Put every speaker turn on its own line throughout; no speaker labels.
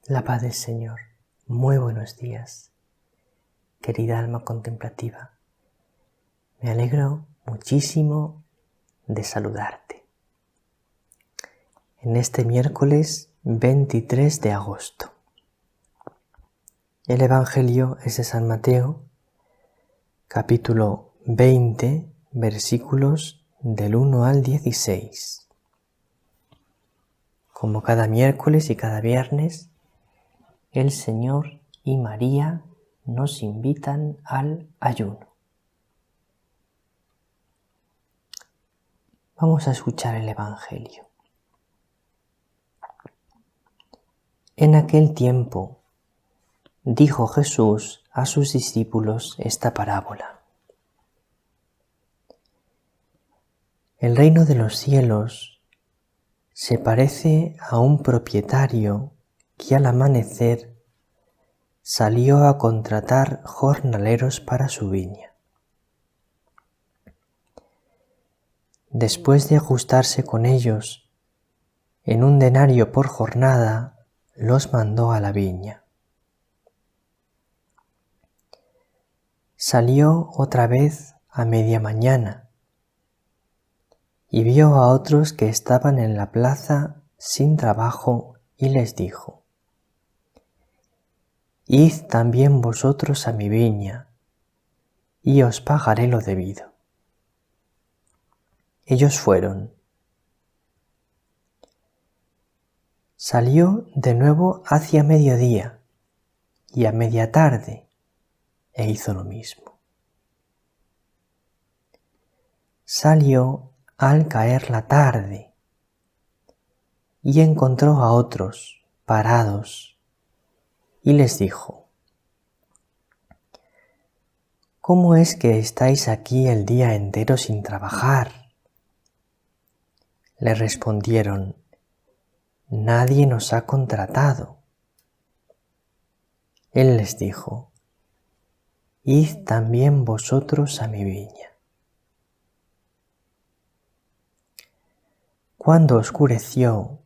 La paz del Señor. Muy buenos días, querida alma contemplativa. Me alegro muchísimo de saludarte. En este miércoles 23 de agosto. El Evangelio es de San Mateo, capítulo 20, versículos del 1 al 16. Como cada miércoles y cada viernes, el Señor y María nos invitan al ayuno. Vamos a escuchar el Evangelio. En aquel tiempo dijo Jesús a sus discípulos esta parábola. El reino de los cielos se parece a un propietario que al amanecer salió a contratar jornaleros para su viña. Después de ajustarse con ellos en un denario por jornada, los mandó a la viña. Salió otra vez a media mañana y vio a otros que estaban en la plaza sin trabajo y les dijo: «Id también vosotros a mi viña, y os pagaré lo debido». Ellos fueron. Salió de nuevo hacia mediodía y a media tarde e hizo lo mismo. Salió al caer la tarde y encontró a otros parados y les dijo: «¿Cómo es que estáis aquí el día entero sin trabajar?». Le respondieron: «Nadie nos ha contratado». Él les dijo: «Id también vosotros a mi viña». Cuando oscureció,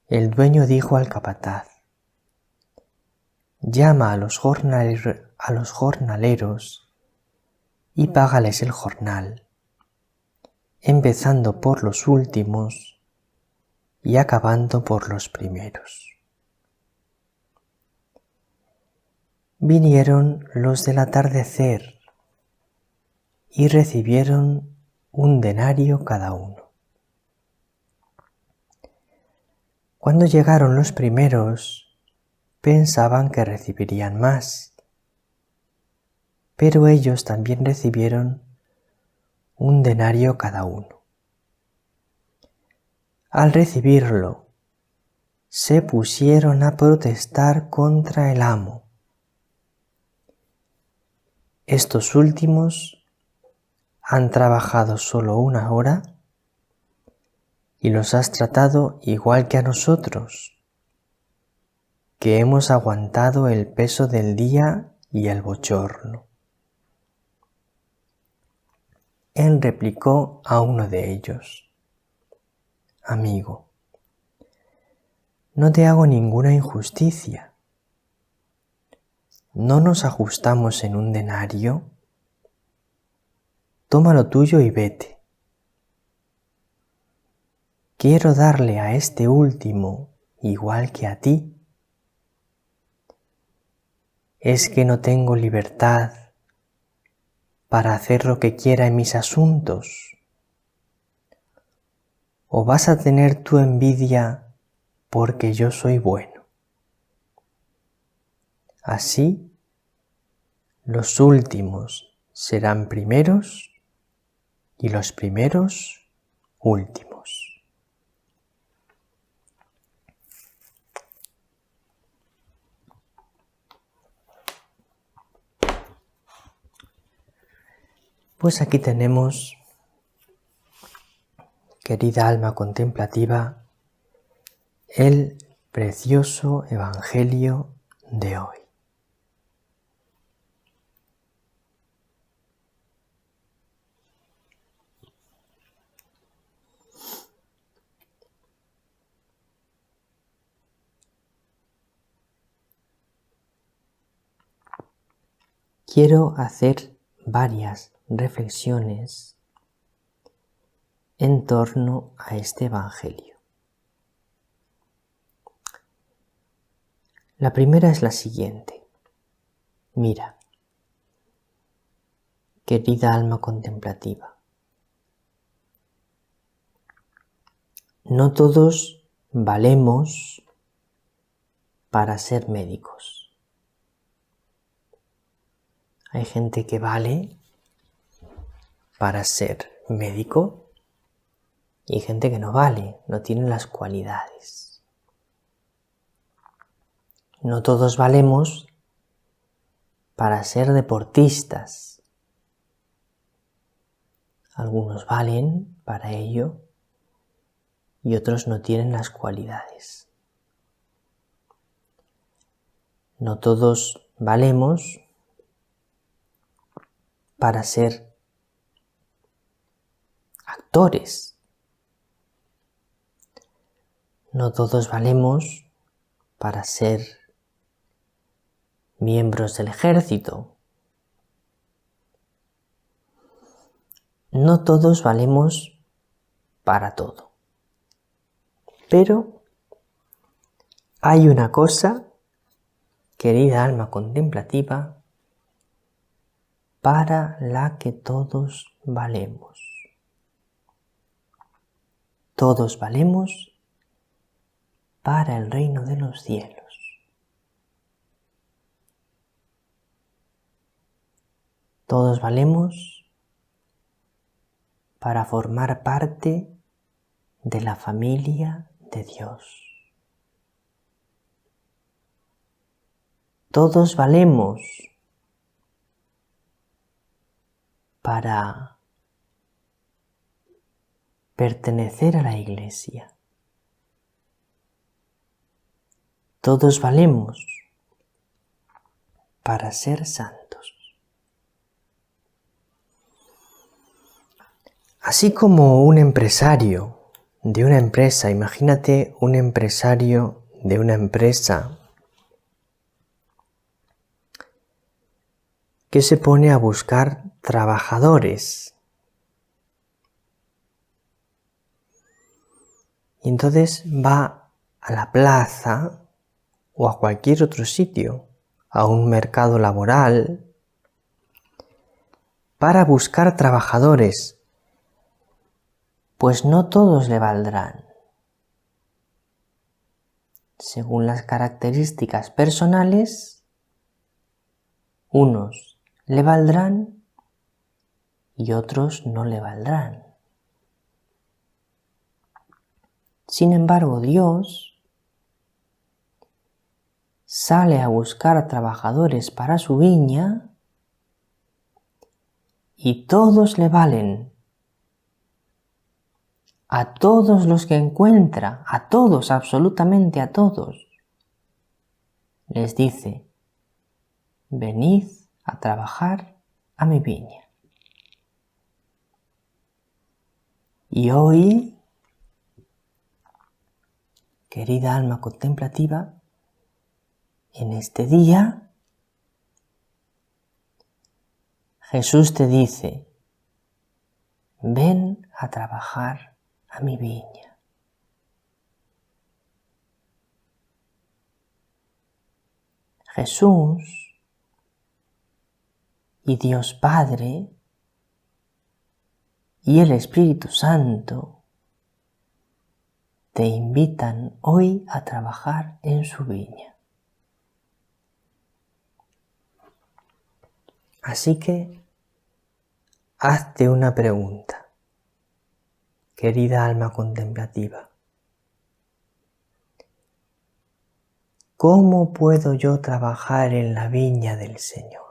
el dueño dijo al capataz: «Llama a los jornaleros y págales el jornal, empezando por los últimos y acabando por los primeros». Vinieron los del atardecer y recibieron un denario cada uno. Cuando llegaron los primeros, pensaban que recibirían más, pero ellos también recibieron un denario cada uno. Al recibirlo, se pusieron a protestar contra el amo. «Estos últimos han trabajado solo 1 hora y los has tratado igual que a nosotros, que hemos aguantado el peso del día y el bochorno». Él replicó a uno de ellos: «Amigo, no te hago ninguna injusticia. ¿No nos ajustamos en un denario? Toma lo tuyo y vete. Quiero darle a este último igual que a ti. ¿Es que no tengo libertad para hacer lo que quiera en mis asuntos? ¿O vas a tener tu envidia porque yo soy bueno?». Así, los últimos serán primeros y los primeros últimos. Pues aquí tenemos, querida alma contemplativa, el precioso Evangelio de hoy. quiero hacer varias reflexiones en torno a este Evangelio. La primera es la siguiente. Mira, querida alma contemplativa, no todos valemos para ser médicos. Hay gente que vale para ser médico y hay gente que no vale, no tiene las cualidades. No todos valemos para ser deportistas. Algunos valen para ello y otros no tienen las cualidades. No todos valemos para ser actores. No todos valemos para ser miembros del ejército. No todos valemos para todo. Pero hay una cosa, querida alma contemplativa, para la que todos valemos. Todos valemos para el reino de los cielos. Todos valemos para formar parte de la familia de Dios. Todos valemos para pertenecer a la Iglesia. Todos valemos para ser santos. Así como un empresario de una empresa, imagínate un empresario de una empresa que se pone a buscar trabajadores. Y entonces va a la plaza o a cualquier otro sitio, a un mercado laboral, para buscar trabajadores, pues no todos le valdrán. Según las características personales, unos le valdrán y otros no le valdrán. Sin embargo, Dios sale a buscar trabajadores para su viña y todos le valen. A todos los que encuentra, a todos, absolutamente a todos, les dice: venid a trabajar a mi viña. Y hoy, querida alma contemplativa, en este día, Jesús te dice: ven a trabajar a mi viña. Jesús y Dios Padre y el Espíritu Santo te invitan hoy a trabajar en su viña. Así que hazte una pregunta, querida alma contemplativa. ¿Cómo puedo yo trabajar en la viña del Señor?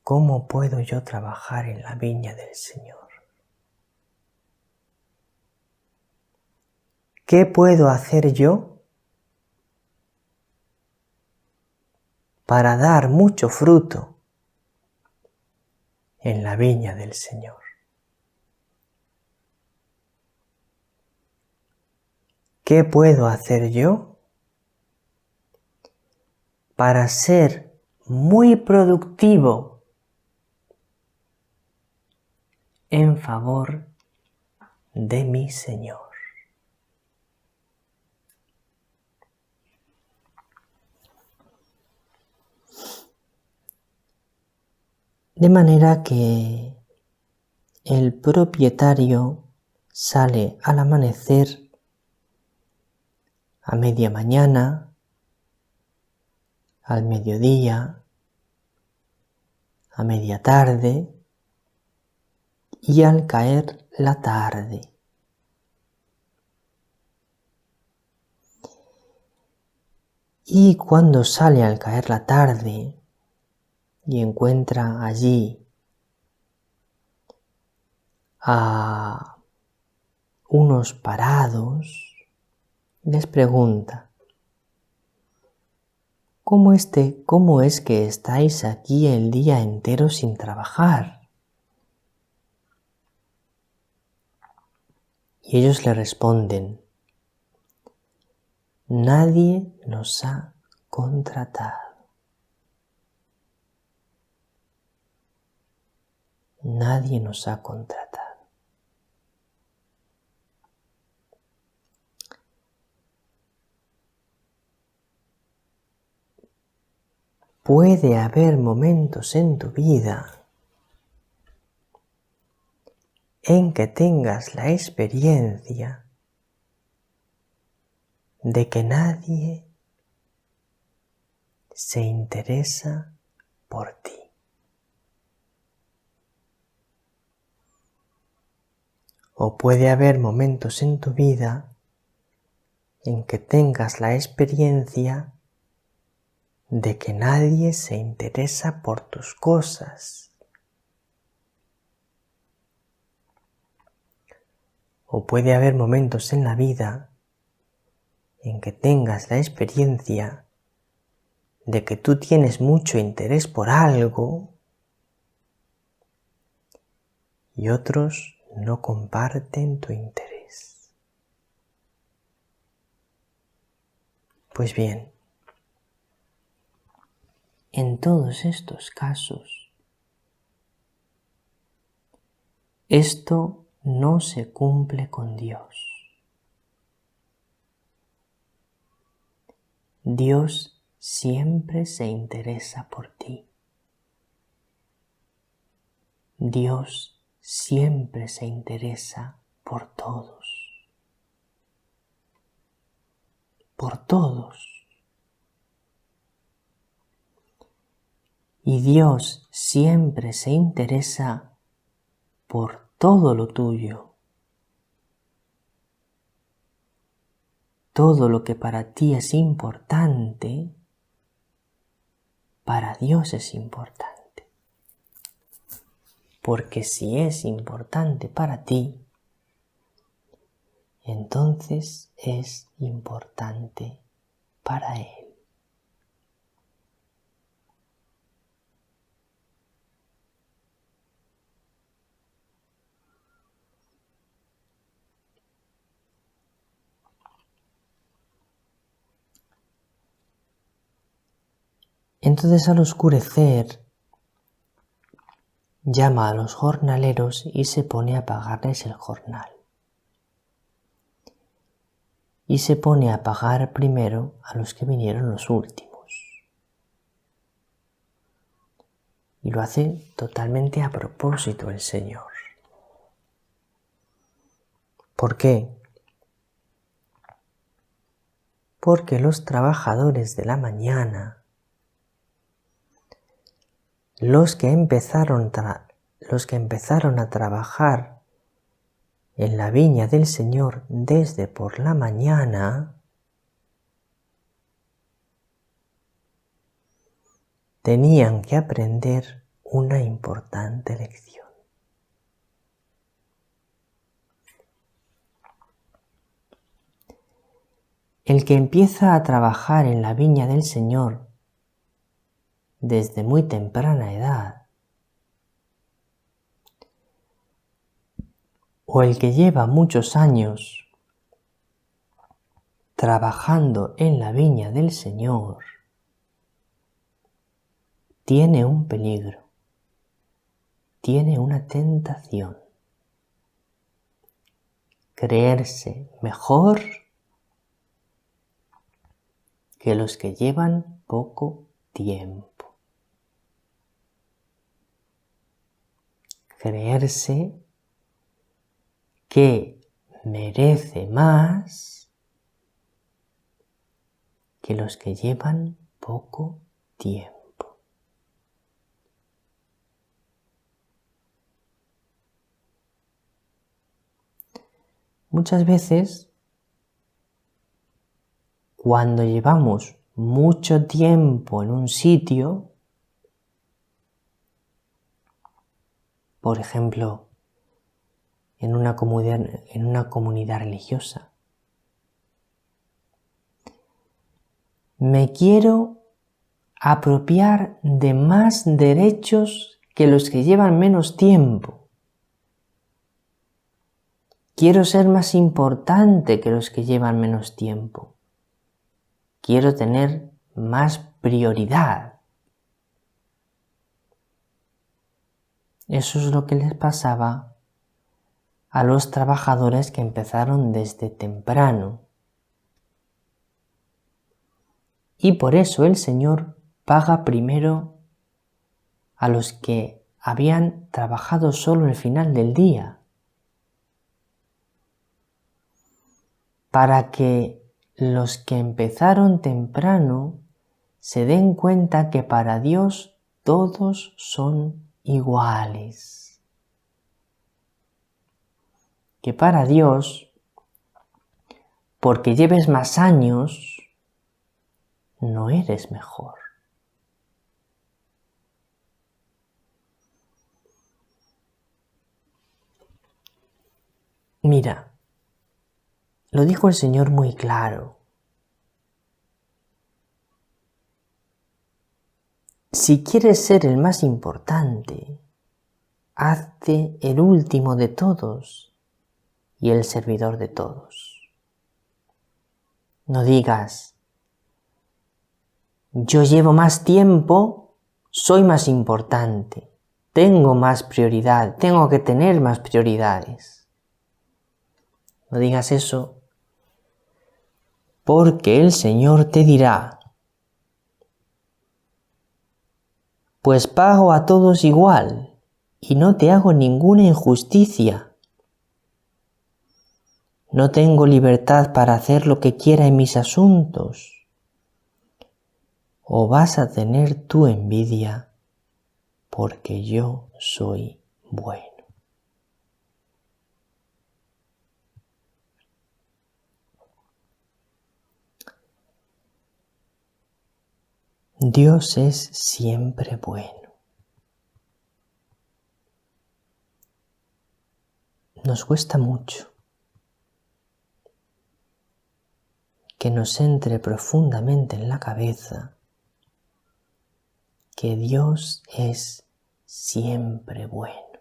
¿Cómo puedo yo trabajar en la viña del Señor? ¿Qué puedo hacer yo para dar mucho fruto en la viña del Señor? ¿Qué puedo hacer yo para ser muy productivo en favor de mi Señor. De manera que el propietario sale al amanecer, a media mañana, al mediodía, a media tarde y al caer la tarde. Y cuando sale al caer la tarde y encuentra allí a unos parados, les pregunta: ¿Cómo es que estáis aquí el día entero sin trabajar? Y ellos le responden: nadie nos ha contratado. Nadie nos ha contratado. Puede haber momentos en tu vida en que tengas la experiencia de que nadie se interesa por ti. O puede haber momentos en tu vida en que tengas la experiencia de que nadie se interesa por tus cosas. O puede haber momentos en la vida en que tengas la experiencia de que tú tienes mucho interés por algo y otros no comparten tu interés. Pues bien, en todos estos casos, esto no se cumple con Dios. Dios siempre se interesa por ti. Dios siempre se interesa por todos. Por todos. Y Dios siempre se interesa por todo lo tuyo. Todo lo que para ti es importante, para Dios es importante. Porque si es importante para ti, entonces es importante para Él. Entonces al oscurecer llama a los jornaleros y se pone a pagarles el jornal. Y se pone a pagar primero a los que vinieron los últimos. Y lo hace totalmente a propósito el Señor. ¿Por qué? Porque los trabajadores de la mañana, los que empezaron a trabajar en la viña del Señor desde por la mañana, tenían que aprender una importante lección. El que empieza a trabajar en la viña del Señor desde muy temprana edad, o el que lleva muchos años trabajando en la viña del Señor, tiene un peligro, tiene una tentación. Creerse mejor que los que llevan poco tiempo. Creerse que merece más que los que llevan poco tiempo. Muchas veces, cuando llevamos mucho tiempo en un sitio, por ejemplo, en una comunidad religiosa, me quiero apropiar de más derechos que los que llevan menos tiempo. Quiero ser más importante que los que llevan menos tiempo. Quiero tener más prioridad. Eso es lo que les pasaba a los trabajadores que empezaron desde temprano. Y por eso el Señor paga primero a los que habían trabajado solo el final del día, para que los que empezaron temprano se den cuenta que para Dios todos son iguales. Que para Dios, porque lleves más años, no eres mejor. Mira, lo dijo el Señor muy claro. Si quieres ser el más importante, hazte el último de todos y el servidor de todos. No digas, yo llevo más tiempo, soy más importante, tengo más prioridad, tengo que tener más prioridades. No digas eso, porque el Señor te dirá, pues pago a todos igual y no te hago ninguna injusticia. No tengo libertad para hacer lo que quiera en mis asuntos. O vas a tener tu envidia porque yo soy bueno. Dios es siempre bueno. Nos cuesta mucho que nos entre profundamente en la cabeza que Dios es siempre bueno.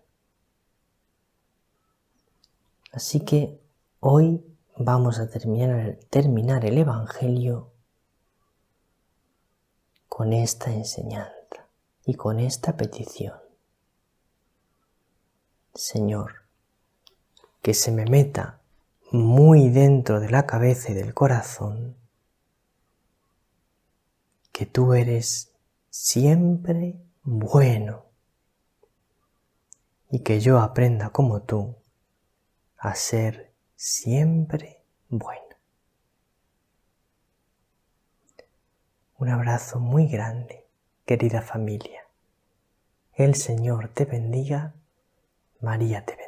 Así que hoy vamos a terminar el Evangelio con esta enseñanza y con esta petición. Señor, que se me meta muy dentro de la cabeza y del corazón que tú eres siempre bueno y que yo aprenda como tú a ser siempre bueno. Un abrazo muy grande, querida familia. El Señor te bendiga, María te bendiga.